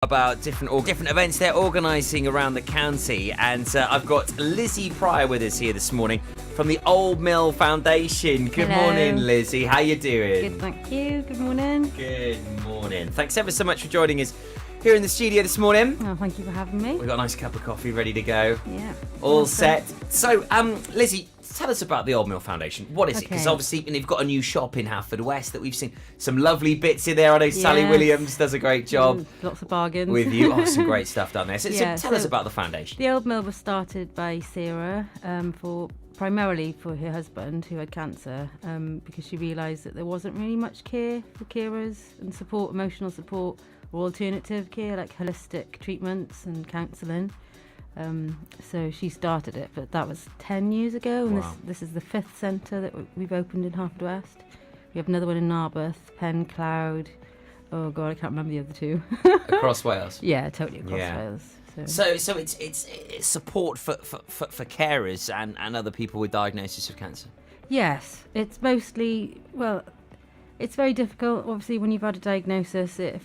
About different events they're organising around the county, and I've got Lizzie Prior with us here this morning from the Old Mill Foundation. Good Hello. morning, Lizzie. How you doing? Good, thank you. Good morning. Good morning. Thanks ever so much for joining us here in the studio this morning. Oh, thank you for having me. We've got a nice cup of coffee ready to go. Yeah. All Awesome. set. So, Lizzie, tell us about the Old Mill Foundation. What is it? Because Okay. obviously you've got a new shop in Haverfordwest that we've seen some lovely bits in there. I know Sally Yes. Williams does a great job Lots of bargains. with you. Oh, some great stuff down there. So, Yeah, so tell us so- about the foundation. The Old Mill was started by Sarah primarily for her husband who had cancer, because she realised that there wasn't really much care for carers and support, emotional support or alternative care like holistic treatments and counselling. So she started it, but that was 10 years ago, and Wow. this is the 5th centre that we've opened in Haverfordwest. We have another one in Narberth, Cloud. Oh God, I can't remember the other two. Across Wales. Yeah, totally across Yeah. Wales. So it's support for carers and other people with diagnosis of cancer. Yes, it's mostly, well, it's very difficult. Obviously, when you've had a diagnosis, it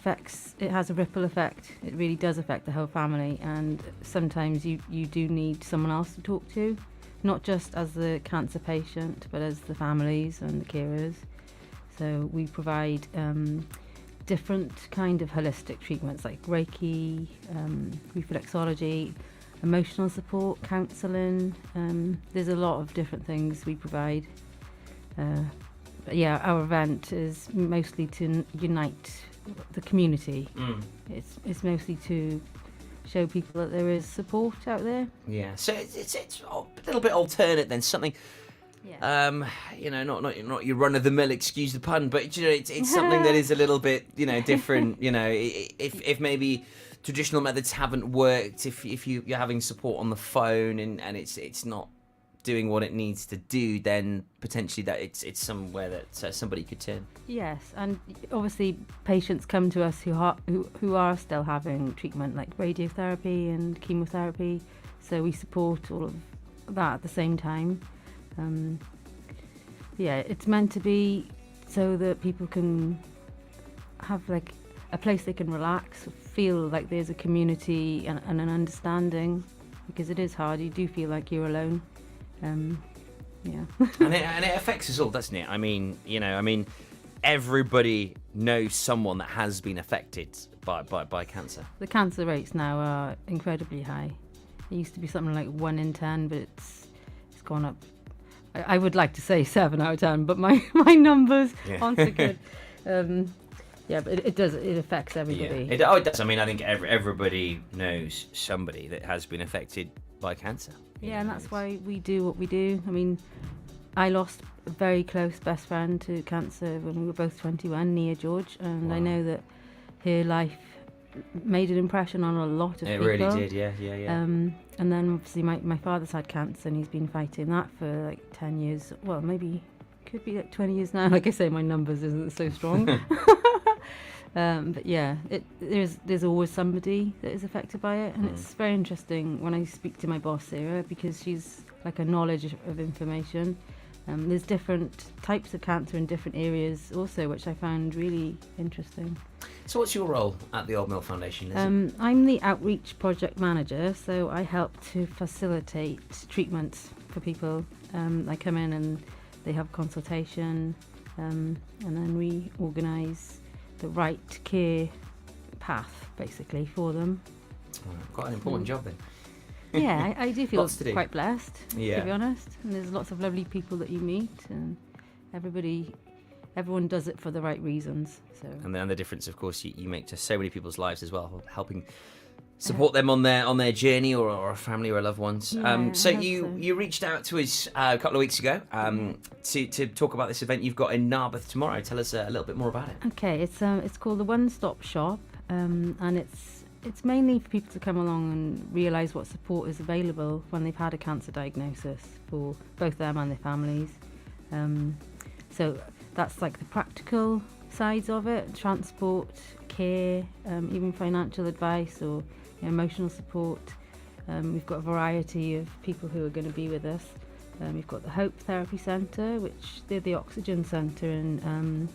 has a ripple effect. It really does affect the whole family, and sometimes you do need someone else to talk to, not just as the cancer patient, but as the families and the carers. So we provide different kind of holistic treatments like Reiki, reflexology, emotional support, counselling. There's a lot of different things we provide. But yeah, our event is mostly to unite the community. It's mostly to show people that there is support out there. Yeah. So it's a little bit alternate than something. Yeah. Not your run of the mill, excuse the pun, but it's something that is a little bit different. If maybe traditional methods haven't worked, if you're having support on the phone and it's not doing what it needs to do, then potentially that it's somewhere that somebody could turn. Yes, and obviously patients come to us who are still having treatment like radiotherapy and chemotherapy, so we support all of that at the same time. It's meant to be so that people can have like a place they can relax, feel like there's a community and an understanding, because it is hard. You do feel like you're alone. and it affects us all, doesn't it? I mean, everybody knows someone that has been affected by cancer. The cancer rates now are incredibly high. It used to be something like 1 in 10, but it's gone up. I would like to say 7 out of 10, but my numbers aren't so good. But it does. It affects everybody. Yeah. It does. I mean, I think everybody knows somebody that has been affected by cancer. Yeah, and that's why we do what we do. I mean, I lost a very close best friend to cancer when we were both 21, Nia George, and Wow. I know that her life made an impression on a lot of people. It really did, yeah. And then obviously my father's had cancer and he's been fighting that for like 10 years. Well, maybe could be like 20 years now. Like I say, my numbers isn't so strong. But yeah, there's always somebody that is affected by it, and it's very interesting when I speak to my boss Sarah, because she's like a knowledge of information. There's different types of cancer in different areas also, which I found really interesting. So what's your role at the Old Mill Foundation, Lizzie? I'm the outreach project manager, so I help to facilitate treatments for people. I come in and they have consultation, and then we organise the right care path basically for them. Quite an important job then. Yeah, I do feel Lots to do. quite blessed, Yeah. to be honest. And there's lots of lovely people that you meet, and everyone does it for the right reasons. So And then the difference, of course, you make to so many people's lives as well, helping support them on their journey or a family or loved ones. Yeah, So I hope you so. you reached out to us a couple of weeks ago to talk about this event you've got in Narberth tomorrow. Tell us a little bit more about it. Okay, it's called the One Stop Shop, and it's mainly for people to come along and realise what support is available when they've had a cancer diagnosis for both them and their families. So that's like the practical sides of it: transport, care, even financial advice or emotional support. We've got a variety of people who are going to be with us. We've got the Hope Therapy Centre, which they're the oxygen centre in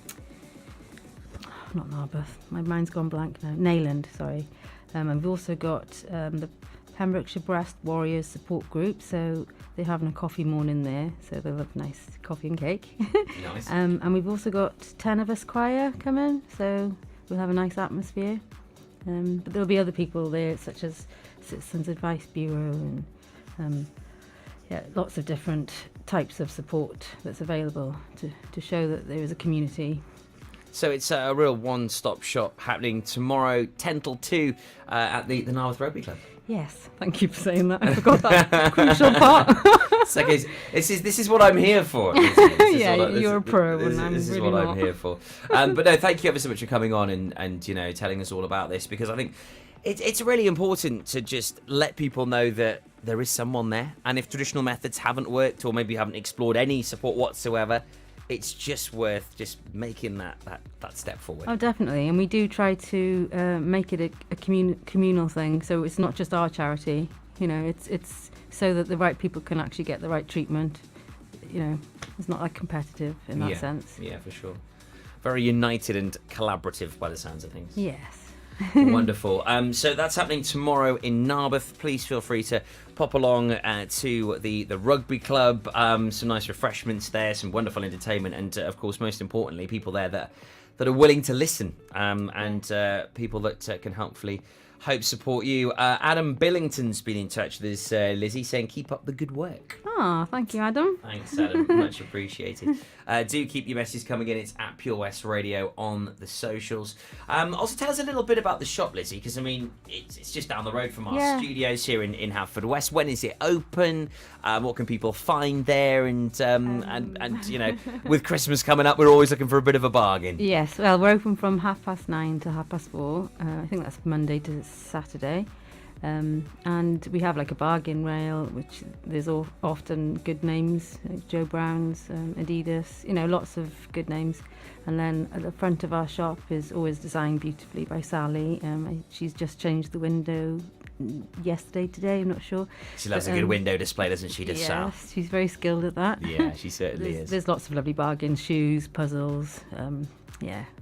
not Narberth. My mind's gone blank now. Nayland, sorry. And we've also got the Pembrokeshire Breast Warriors Support Group. So they're having a coffee morning there. So they'll have nice coffee and cake. Nice. And we've also got 10 of us choir coming. So we'll have a nice atmosphere. But there'll be other people there, such as Citizens Advice Bureau and lots of different types of support that's available to show that there is a community. So it's a real one-stop shop happening tomorrow, 10 till 2 at the Narberth Rugby Club. Yes, thank you for saying that. I forgot that crucial part. So guys, this is what I'm here for. You're a pro, and I'm this is really what not. I'm here for. But no, thank you ever so much for coming on and telling us all about this, because I think it's really important to just let people know that there is someone there, and if traditional methods haven't worked, or maybe you haven't explored any support whatsoever, it's just worth just making that step forward. Oh, definitely. And we do try to make it a communal thing. So it's not just our charity. It's so that the right people can actually get the right treatment. It's not like competitive in that sense. Yeah, for sure. Very united and collaborative by the sounds of things. Yes. Wonderful. So that's happening tomorrow in Narberth. Please feel free to pop along to the rugby club. Some nice refreshments there, some wonderful entertainment, and of course, most importantly, people there that are willing to listen, and people that can hopefully support you. Adam Billington's been in touch with us, Lizzie, saying keep up the good work. Oh, thank you, Adam. Thanks, Adam. Much appreciated. Do keep your messages coming in. It's at Pure West Radio on the socials. Also, tell us a little bit about the shop, Lizzie, because, I mean, it's just down the road from our studios here in Haverfordwest. When is it open? What can people find there? And with Christmas coming up, we're always looking for a bit of a bargain. Yes, well, we're open from 9:30 to 4:30. I think that's Monday to Saturday. And we have like a bargain rail, which there's often good names, like Joe Brown's, Adidas, lots of good names. And then at the front of our shop is always designed beautifully by Sally. She's just changed the window today, I'm not sure. She loves a good window display, doesn't she, Sal? Yes, she's very skilled at that. Yeah, she certainly is. There's lots of lovely bargains, shoes, puzzles,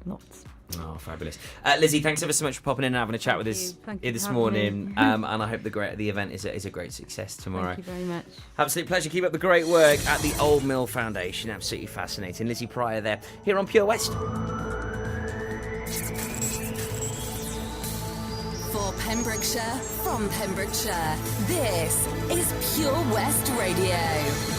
lots. Oh, fabulous. Lizzie, thanks ever so much for popping in and having a chat with us here this morning. And I hope the event is a great success tomorrow. Thank you very much. Absolute pleasure. Keep up the great work at the Old Mill Foundation. Absolutely fascinating. Lizzie Prior there, here on Pure West. For Pembrokeshire, from Pembrokeshire, this is Pure West Radio.